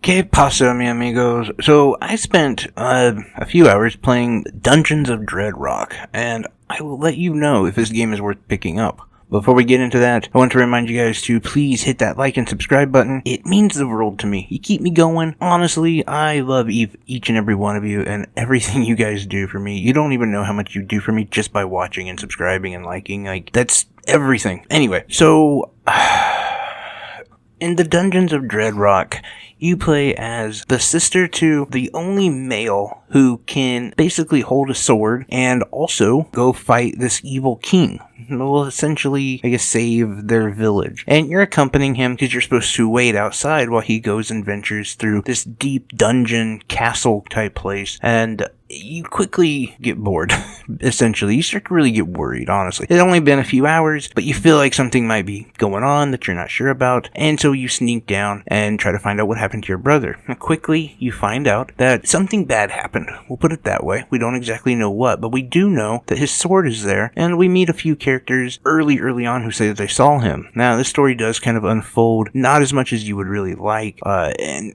Que pasa, mi amigos? So, I spent a few hours playing Dungeons of Dreadrock, and I will let you know if this game is worth picking up. Before we get into that, I want to remind you guys to please hit that like and subscribe button. It means the world to me. You keep me going. Honestly, I love each and every one of you and everything you guys do for me. You don't even know how much you do for me just by watching and subscribing and liking. Like, that's everything. Anyway, so in the Dungeons of Dreadrock, you play as the sister to the only male who can basically hold a sword and also go fight this evil king. Well, essentially, I guess, save their village. And you're accompanying him because you're supposed to wait outside while he goes and ventures through this deep dungeon castle type place. And you quickly get bored, essentially. You start to really get worried, honestly. It's only been a few hours, but you feel like something might be going on that you're not sure about, and so you sneak down and try to find out what happened to your brother. And quickly, you find out that something bad happened. We'll put it that way. We don't exactly know what, but we do know that his sword is there, and we meet a few characters early on who say that they saw him. Now, this story does kind of unfold, not as much as you would really like, and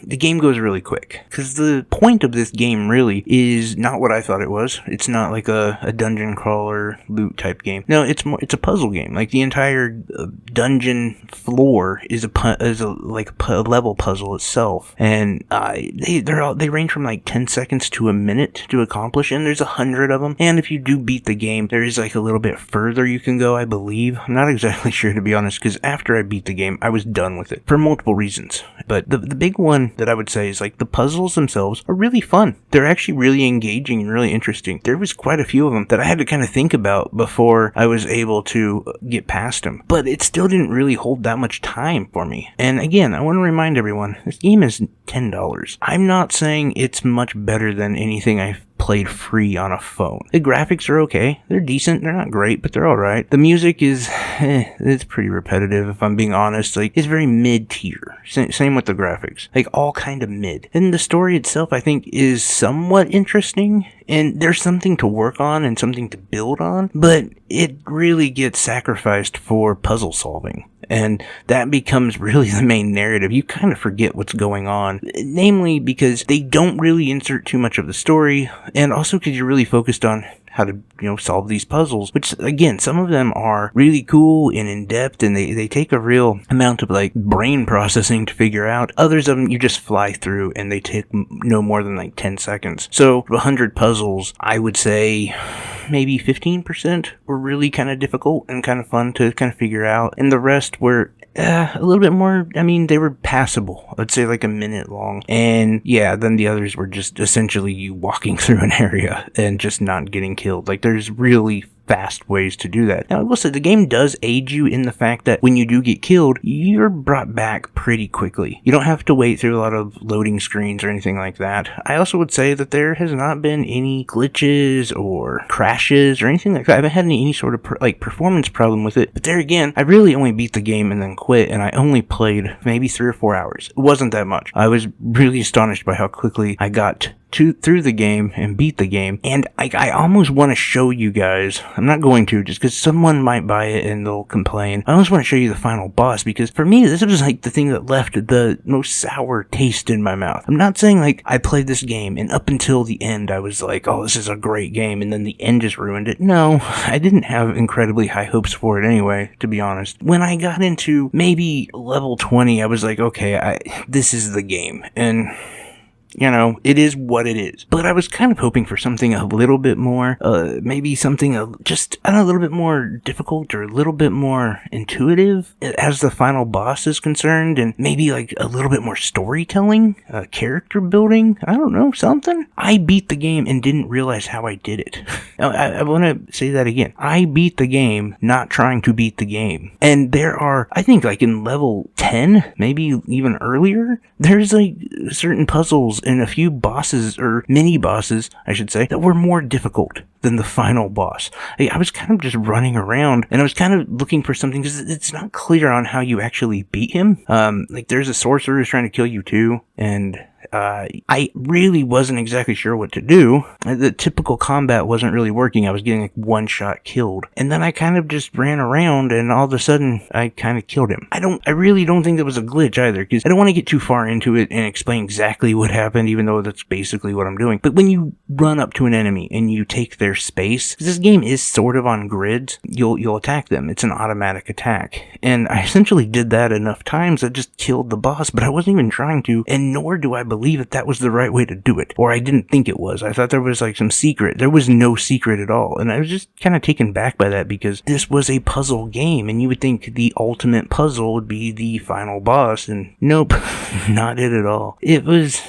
the game goes really quick, because the point of this game really is not what I thought it was. It's not like a dungeon crawler loot type game. No, it's a puzzle game. Like the entire dungeon floor is a level puzzle itself, and they range from like 10 seconds to a minute to accomplish, and there's 100 of them. And if you do beat the game, there is like a little bit further you can go, I believe. I'm not exactly sure, to be honest, because after I beat the game, I was done with it for multiple reasons. But the big one that I would say is like the puzzles themselves are really fun. They're actually really engaging and really interesting. There was quite a few of them that I had to kind of think about before I was able to get past them. But it still didn't really hold that much time for me. And again, I want to remind everyone, this game is $10. I'm not saying it's much better than anything I've played free on a phone. The graphics are okay. They're decent. They're not great, but they're alright. The music is, it's pretty repetitive, if I'm being honest. Like, it's very mid-tier. Same with the graphics. Like, all kind of mid. And the story itself, I think, is somewhat interesting, and there's something to work on and something to build on, but it really gets sacrificed for puzzle solving. And that becomes really the main narrative. You kind of forget what's going on. Namely because they don't really insert too much of the story, and also because you're really focused on how to, solve these puzzles, which, again, some of them are really cool and in-depth, and they take a real amount of, like, brain processing to figure out. Others of them you just fly through, and they take no more than, like, 10 seconds. So, 100 puzzles, I would say maybe 15% were really kind of difficult and kind of fun to kind of figure out, and the rest were a little bit more, they were passable. I'd say like a minute long. And yeah, then the others were just essentially you walking through an area and just not getting killed. Like, there's really fast ways to do that. Now, I will say the game does aid you in the fact that when you do get killed, you're brought back pretty quickly. You don't have to wait through a lot of loading screens or anything like that. I also would say that there has not been any glitches or crashes or anything like that. I haven't had any sort of performance problem with it. But there again, I really only beat the game and then quit, and I only played maybe 3 or 4 hours. It wasn't that much. I was really astonished by how quickly I got through the game and beat the game, and I almost want to show you guys. I'm not going to, just because someone might buy it and they'll complain. I almost want to show you the final boss, because for me, this was like the thing that left the most sour taste in my mouth. I'm not saying like I played this game and up until the end I was like, oh, this is a great game, and then the end just ruined it. No, I didn't have incredibly high hopes for it anyway, to be honest. When I got into maybe level 20, I was like, okay, this is the game, and it is what it is. But I was kind of hoping for something a little bit more, maybe something a little bit more difficult or a little bit more intuitive as the final boss is concerned, and maybe like a little bit more storytelling, character building, I don't know, something. I beat the game and didn't realize how I did it. I want to say that again. I beat the game not trying to beat the game. And there are, I think like in level 10, maybe even earlier, there's like certain puzzles and a few bosses, or mini bosses, I should say, that were more difficult than the final boss. I was kind of just running around, and I was kind of looking for something, because it's not clear on how you actually beat him. Like, there's a sorcerer who's trying to kill you too, and I really wasn't exactly sure what to do. The typical combat wasn't really working. I was getting like one shot killed. And then I kind of just ran around and all of a sudden I kind of killed him. I really don't think that was a glitch either, because I don't want to get too far into it and explain exactly what happened, even though that's basically what I'm doing. But when you run up to an enemy and you take their space, 'cause this game is sort of on grids, you'll attack them. It's an automatic attack. And I essentially did that enough times I just killed the boss, but I wasn't even trying to, and nor do I believe that was the right way to do it. Or I didn't think it was. I thought there was like some secret. There was no secret at all. And I was just kind of taken back by that, because this was a puzzle game and you would think the ultimate puzzle would be the final boss, and nope, not it at all. It was...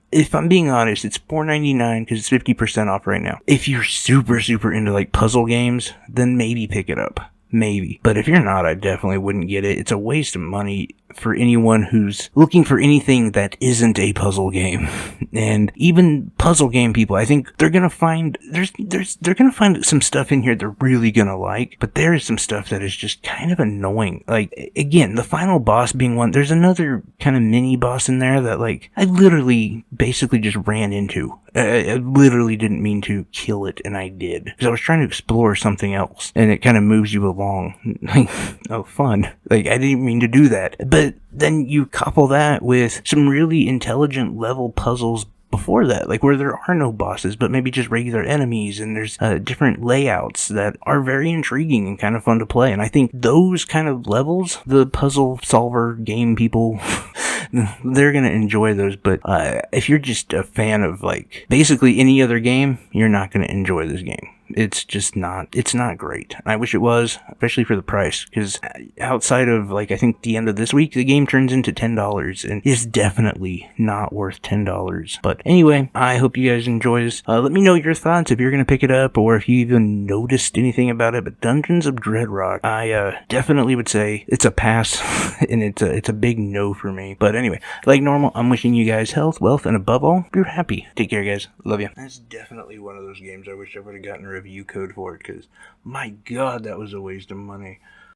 if I'm being honest, it's $4.99 because it's 50% off right now. If you're super into like puzzle games, then maybe pick it up. Maybe. But if you're not, I definitely wouldn't get it. It's a waste of money for anyone who's looking for anything that isn't a puzzle game. And even puzzle game people, I think they're gonna find they're gonna find some stuff in here they're really gonna like, but there is some stuff that is just kind of annoying. Like, again, the final boss being one, there's another kind of mini boss in there that, like, I literally basically just ran into. I literally didn't mean to kill it, and I did. Because I was trying to explore something else, and it kind of moves you along. Like, oh, fun. Like, I didn't mean to do that. But then you couple that with some really intelligent level puzzles before that, like where there are no bosses, but maybe just regular enemies, and there's different layouts that are very intriguing and kind of fun to play. And I think those kind of levels, the puzzle solver game people... they're gonna enjoy those, but if you're just a fan of like basically any other game, you're not gonna enjoy this game. It's not great. I wish it was, especially for the price, because outside of, like, I think the end of this week, the game turns into $10, and is definitely not worth $10. But anyway, I hope you guys enjoy this. Let me know your thoughts if you're gonna pick it up, or if you even noticed anything about it. But Dungeons of Dreadrock, I definitely would say it's a pass, and it's a big no for me. But anyway, like normal, I'm wishing you guys health, wealth, and above all, you're happy. Take care, guys. Love you. That's definitely one of those games I wish I would have gotten a review code for it, because my god, that was a waste of money.